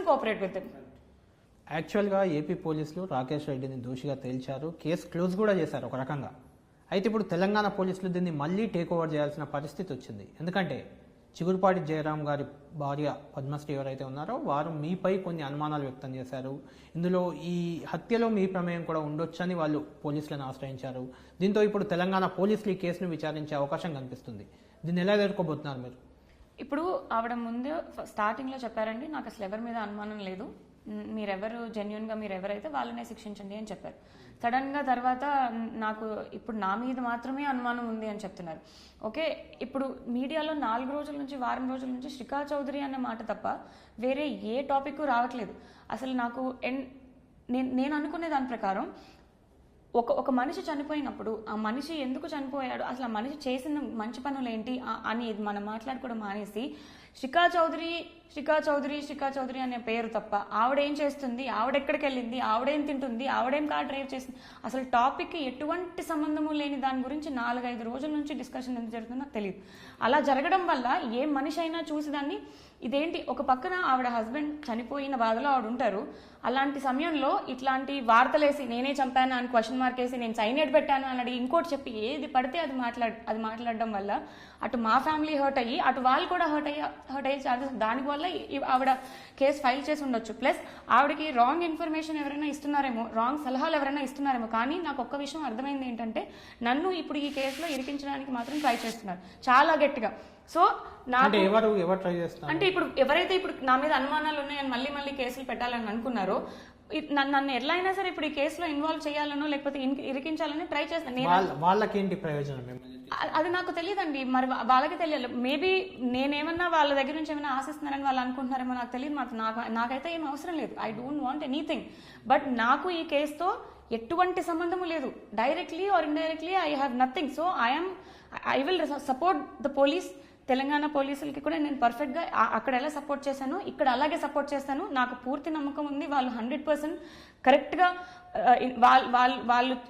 Cooperate with them. యాక్చువల్గా AP పోలీసులు రాకేష్ రెడ్డిని దోషిగా తేల్చారు, కేసు క్లోజ్ కూడా చేశారు ఒక రకంగా. అయితే ఇప్పుడు తెలంగాణ పోలీసులు దీన్ని మళ్ళీ టేక్ ఓవర్ చేయాల్సిన పరిస్థితి వచ్చింది. ఎందుకంటే చిగురుపాటి జయరాం గారి భార్య పద్మశ్రీ ఎవరైతే ఉన్నారో వారు మీపై కొన్ని అనుమానాలు వ్యక్తం చేశారు. ఇందులో ఈ హత్యలో మీ ప్రమేయం కూడా ఉండొచ్చని వాళ్ళు పోలీసులను ఆశ్రయించారు. దీంతో ఇప్పుడు తెలంగాణ పోలీసులు ఈ కేసును విచారించే అవకాశం కనిపిస్తుంది. దీన్ని ఎలా ఎదుర్కోబోతున్నారు మీరు? ఇప్పుడు ఆవిడ ముందు స్టార్టింగ్లో చెప్పారండి, నాకు అసలు ఎవరి మీద అనుమానం లేదు, మీరెవరు జెన్యున్గా మీరు ఎవరైతే వాళ్ళనే శిక్షించండి అని చెప్పారు. సడన్గా తర్వాత నాకు ఇప్పుడు నా మీద మాత్రమే అనుమానం ఉంది అని చెప్తున్నారు. ఓకే, ఇప్పుడు మీడియాలో 4 రోజుల నుంచి వారం రోజుల నుంచి శ్రీకా చౌదరి అనే మాట తప్ప వేరే ఏ టాపిక్ రావట్లేదు. అసలు నాకు నేను అనుకునే దాని ప్రకారం ఒక మనిషి చనిపోయినప్పుడు ఆ మనిషి ఎందుకు చనిపోయాడు, అసలు ఆ మనిషి చేసిన మంచి పనులు ఏంటి అని మనం మాట్లాడుకోవడం మానేసి శ్రీకా చౌదరి అనే పేరు తప్ప ఆవిడేం చేస్తుంది, ఆవిడెక్కడికి వెళ్ళింది, ఆవిడేం తింటుంది, ఆవిడేం కార్ డ్రైవ్ చేస్తుంది, అసలు టాపిక్కి ఎటువంటి సంబంధము లేని దాని గురించి 4-5 రోజుల నుంచి డిస్కషన్ ఎందుకు జరుగుతుందో నాకు తెలియదు. అలా జరగడం వల్ల ఏ మనిషి అయినా చూసి దాన్ని ఇదేంటి, ఒక పక్కన ఆవిడ హస్బెండ్ చనిపోయిన బాధలో ఆవిడ ఉంటారు, అలాంటి సమయంలో ఇట్లాంటి వార్తలేసి నేనే చంపాను అని క్వశ్చన్ మార్క్ వేసి నేను సైనైడ్ పెట్టాను అని అడిగి ఇంకోటి చెప్పి ఏది పడితే అది మాట్లాడడం వల్ల అటు మా ఫ్యామిలీ హర్ట్ అయ్యి అటు వాళ్ళు కూడా హర్ట్ అయ్యే ఛాన్సెస్, దానివల్ల ఆవిడ కేసు ఫైల్ చేసి ఉండొచ్చు. ప్లస్ ఆవిడకి రాంగ్ ఇన్ఫర్మేషన్ ఎవరైనా ఇస్తున్నారేమో, రాంగ్ సలహాలు ఎవరైనా ఇస్తున్నారేమో. కానీ నాకు ఒక్క విషయం అర్థమైంది ఏంటంటే నన్ను ఇప్పుడు ఈ కేసులో ఇరికించడానికి మాత్రం ట్రై చేస్తున్నారు చాలా గట్టిగా. సో అంటే ఇప్పుడు ఎవరైతే ఇప్పుడు నా మీద అనుమానాలు ఉన్నాయని మళ్ళీ కేసులు పెట్టాలని అనుకున్నారో నన్ను ఎలా అయినా సరే ఇప్పుడు ఈ కేసులో ఇన్వాల్వ్ చేయాలనో లేకపోతే ఇరికించాలని ట్రై చేస్తాను. వాళ్ళకేంటి ప్రయోజనం అది నాకు తెలియదండి, మరి వాళ్ళకి తెలియాలి. మేబీ నేనేమన్నా వాళ్ళ దగ్గర నుంచి ఏమైనా ఆశిస్తున్నారని వాళ్ళు అనుకుంటున్నారేమో నాకు తెలియదు. నాకైతే ఏం అవసరం లేదు. I don't want anything. But నాకు ఈ కేసుతో ఎటువంటి సంబంధము లేదు. Directly or indirectly I have nothing. So I will support the police. Telangana పోలీసులకి కూడా నేను పర్ఫెక్ట్గా అక్కడ ఎలా సపోర్ట్ చేశాను ఇక్కడ అలాగే సపోర్ట్ చేస్తాను. నాకు పూర్తి నమ్మకం ఉంది వాళ్ళు 100% కరెక్ట్గా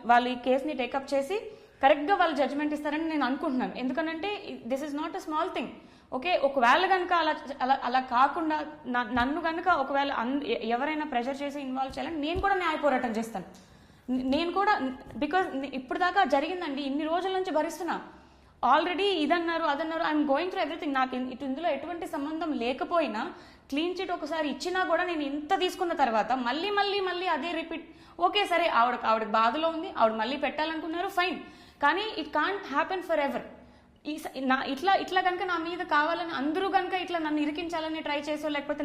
వాళ్ళు ఈ కేసుని టేకప్ చేసి కరెక్ట్గా వాళ్ళు జడ్జ్మెంట్ ఇస్తారని నేను అనుకుంటున్నాను. ఎందుకనంటే this is not a small thing. Okay, ఒకవేళ కనుక అలా కాకుండా నన్ను కనుక ఒకవేళ ఎవరైనా ప్రెషర్ చేసి ఇన్వాల్వ్ చేయాలని నేను కూడా న్యాయ పోరాటం చేస్తాను. నేను కూడా బికాజ్ ఇప్పుడు దాకా జరిగిందండి, ఇన్ని రోజుల నుంచి భరిస్తున్నా. ఆల్రెడీ ఇదన్నారు అదన్నారు, ఐఎమ్ గోయింగ్ త్రూ ఎవ్రీథింగ్. నాకు ఇందులో ఎటువంటి సంబంధం లేకపోయినా క్లీన్ చిట్ ఒకసారి ఇచ్చినా కూడా నేను ఇంత తీసుకున్న తర్వాత మళ్ళీ అదే రిపీట్. ఓకే సరే, ఆవిడ బాధలో ఉంది, ఆవిడ మళ్ళీ పెట్టాలనుకున్నారు, ఫైన్. కానీ it can't happen for ever. ఇట్లా కనుక నా మీద కావాలని అందరూ కనుక ఇట్లా నన్ను ఇరికించాలని ట్రై చేసో లేకపోతే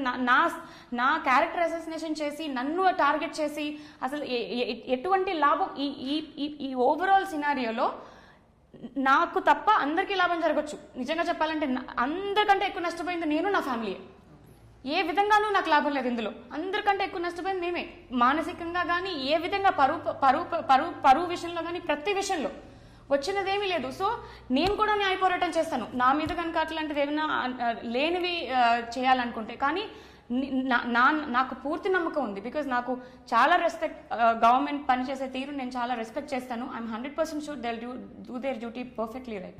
నా క్యారెక్టర్ అసాసినేషన్ చేసి నన్ను టార్గెట్ చేసి అసలు ఎటువంటి లాభం ఈ ఓవరాల్ సినారియోలో నాకు తప్ప అందరికీ లాభం జరగచ్చు. నిజంగా చెప్పాలంటే అందరికంటే ఎక్కువ నష్టపోయింది నేను, నా ఫ్యామిలీ. ఏ విధంగానూ నాకు లాభం లేదు ఇందులో. అందరికంటే ఎక్కువ నష్టపోయింది మేమే, మానసికంగా కానీ ఏ విధంగా పరువు విషయంలో కానీ ప్రతి విషయంలో వచ్చినదేమీ లేదు. సో నేను కూడా న్యాయ పోరాటం చేస్తాను నా మీద కనుక అట్లాంటిది ఏమైనా లేనివి చేయాలనుకుంటే. కానీ నాకు పూర్తి నమ్మకం ఉంది. బికాజ్ నాకు చాలా రెస్పెక్ట్, గవర్నమెంట్ పనిచేసే తీరు నేను చాలా రెస్పెక్ట్ చేస్తాను. I'm 100% sure they will do their duty perfectly right.